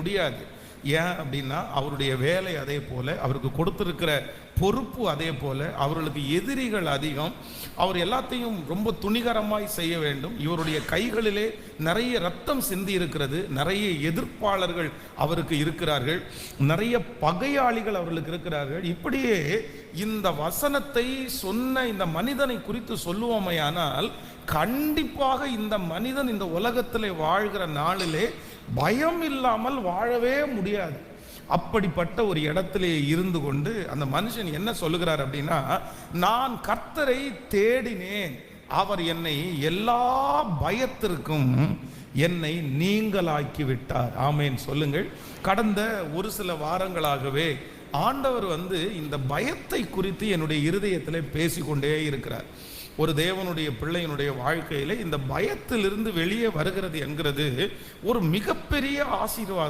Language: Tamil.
முடியாது. ஏன் அப்படின்னா அவருடைய வேலை அதே போல, அவருக்கு கொடுத்திருக்கிற பொறுப்பு அதே போல, அவர்களுக்கு எதிரிகள் அதிகம். அவர் எல்லாத்தையும் ரொம்ப துணிகரமாய் செய்ய வேண்டும். இவருடைய கைகளிலே நிறைய ரத்தம் சிந்தி இருக்கிறது, நிறைய எதிர்ப்பாளர்கள் அவருக்கு இருக்கிறார்கள், நிறைய பகையாளிகள் அவர்களுக்கு இருக்கிறார்கள். இப்படியே இந்த வசனத்தை சொன்ன இந்த மனிதனை குறித்து சொல்லுவோமையானால் கண்டிப்பாக இந்த மனிதன் இந்த உலகத்திலே வாழ்கிற நாளிலே பயம் இல்லாமல் வாழவே முடியாது. அப்படிப்பட்ட ஒரு இடத்திலே இருந்து கொண்டு அந்த மனுஷன் என்ன சொல்லுகிறார் அப்படின்னா, நான் கர்த்தரை தேடினேன், அவர் என்னை எல்லா பயத்திற்கும் என்னை நீங்களாக்கி விட்டார். ஆமேன் சொல்லுங்கள். கடந்த ஒரு சில வாரங்களாகவே ஆண்டவர் இந்த பயத்தை குறித்து என்னுடைய இருதயத்திலே பேசிக்கொண்டே இருக்கிறார். ஒரு தேவனுடைய பிள்ளையினுடைய வாழ்க்கையில இந்த பயத்திலிருந்து வெளியே வருகிறது என்கிறது ஒரு மிகப்பெரிய ஆசீர்வாதம்.